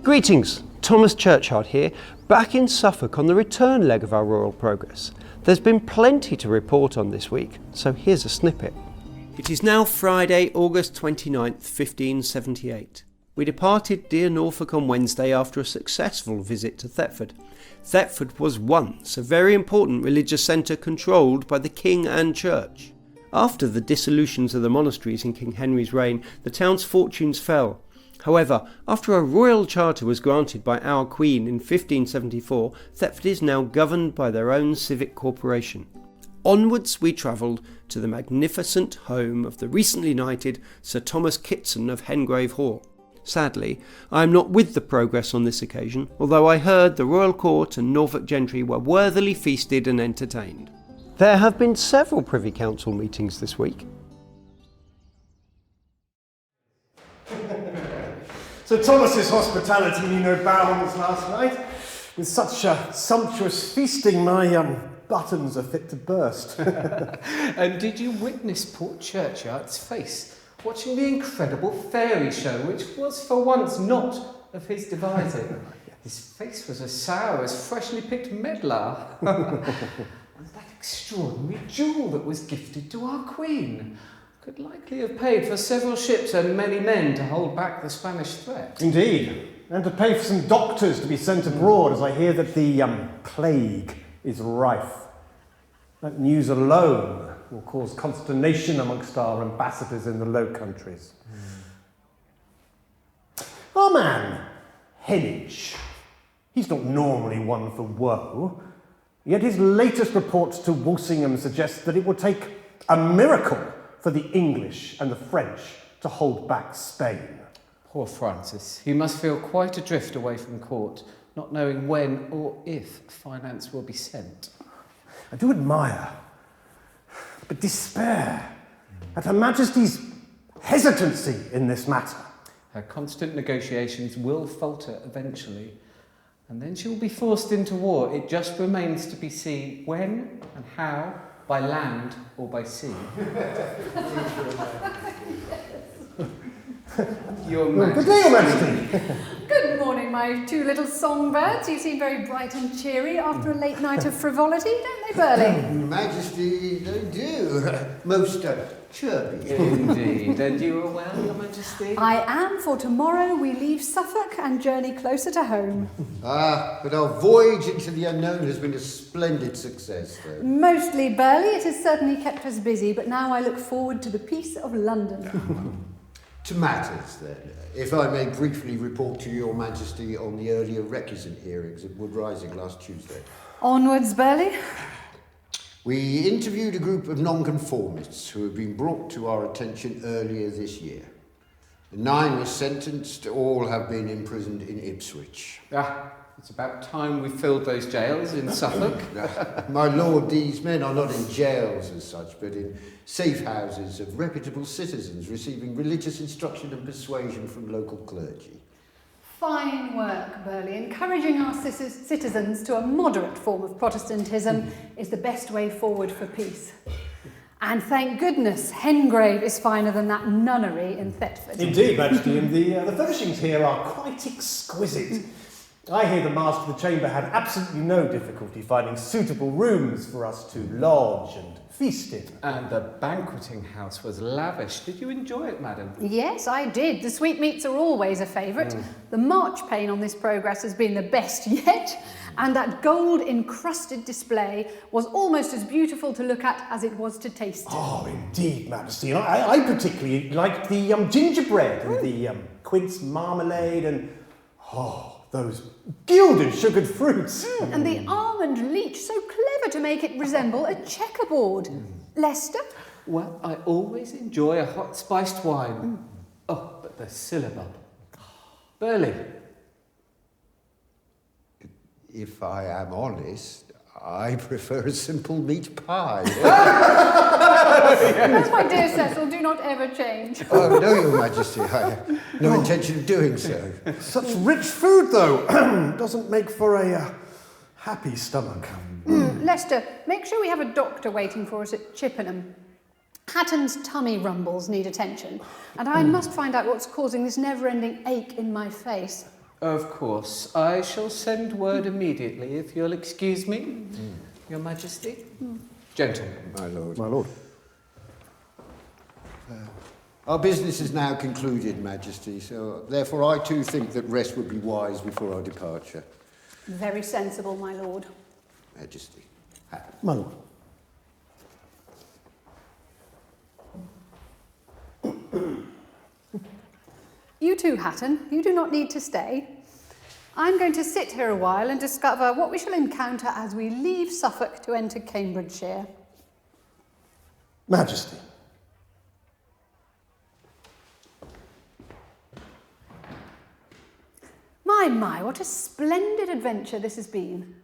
Greetings, Thomas Churchard here, back in Suffolk on the return leg of our Royal Progress. There's been plenty to report on this week, so here's a snippet. It is now Friday, August 29th, 1578. We departed dear Norfolk on Wednesday after a successful visit to Thetford. Thetford was once a very important religious centre controlled by the King and Church. After the dissolutions of the monasteries in King Henry's reign, the town's fortunes fell. However, after a royal charter was granted by our Queen in 1574, Thetford is now governed by their own civic corporation. Onwards we travelled to the magnificent home of the recently knighted Sir Thomas Kitson of Hengrave Hall. Sadly, I am not with the Progress on this occasion, although I heard the royal court and Norfolk gentry were worthily feasted and entertained. There have been several Privy Council meetings this week. Sir Thomas's hospitality knew no bounds last night. With such sumptuous feasting, my buttons are fit to burst. And did you witness poor Churchyard's face, watching the incredible fairy show, which was for once not of his devising? His face was as sour as freshly picked medlar. And that extraordinary jewel that was gifted to our Queen could likely have paid for several ships and many men to hold back the Spanish threat. Indeed, and to pay for some doctors to be sent abroad, as I hear that the plague is rife. That news alone will cause consternation amongst our ambassadors in the Low Countries. Our man, Heneage, he's not normally one for woe, yet his latest reports to Walsingham suggest that it will take a miracle for the English and the French to hold back Spain. Poor Francis. He must feel quite adrift away from court, not knowing when or if finance will be sent. I do admire, but despair at Her Majesty's hesitancy in this matter. Her constant negotiations will falter eventually, and then she will be forced into war. It just remains to be seen when and how, by land or by sea. Your Majesty. Good day, Your Majesty. Good morning, my two little songbirds. You seem very bright and cheery after a late night of frivolity, don't they, Burley? Majesty, they do. Most chirpy. Indeed. And you are well, Your Majesty? I am, for tomorrow we leave Suffolk and journey closer to home. But our voyage into the unknown has been a splendid success, though. Mostly, Burley. It has certainly kept us busy, but now I look forward to the peace of London. To matters, then. If I may briefly report to Your Majesty on the earlier requisite hearings at Wood Rising last Tuesday. Onwards, Burley. We interviewed a group of nonconformists who have been brought to our attention earlier this year. 9 were sentenced, all have been imprisoned in Ipswich. It's about time we filled those jails in Suffolk. My lord, these men are not in jails as such, but in safe houses of reputable citizens receiving religious instruction and persuasion from local clergy. Fine work, Burley. Encouraging our citizens to a moderate form of Protestantism is the best way forward for peace. And thank goodness Hengrave is finer than that nunnery in Thetford. Indeed, Majesty, and the furnishings here are quite exquisite. I hear the Master of the Chamber had absolutely no difficulty finding suitable rooms for us to lodge and feast in. And the banqueting house was lavish. Did you enjoy it, madam? Yes, I did. The sweetmeats are always a favourite. The marchpane on this Progress has been the best yet, and that gold-encrusted display was almost as beautiful to look at as it was to taste. Oh, indeed, Majesty. And I particularly liked the gingerbread and the quince marmalade and, those gilded sugared fruits. And the almond leech, so clever to make it resemble a checkerboard. Lester? Well, I always enjoy a hot spiced wine. Oh, but the syllabub. Burley. If I am honest, I prefer a simple meat pie. Yes, my dear Cecil, do not ever change. Oh, no, Your Majesty, I have no intention of doing so. Such rich food, though, doesn't make for a happy stomach. Lester, make sure we have a doctor waiting for us at Chippenham. Hatton's tummy rumbles need attention, and I must find out what's causing this never-ending ache in my face. Of course. I shall send word immediately, if you'll excuse me. Your Majesty. Gentlemen. My lord. My lord. Our business is now concluded, Majesty, so therefore I too think that rest would be wise before our departure. Very sensible, my lord. Majesty. My lord. You too, Hatton. You do not need to stay. I'm going to sit here a while and discover what we shall encounter as we leave Suffolk to enter Cambridgeshire. Majesty. My, what a splendid adventure this has been.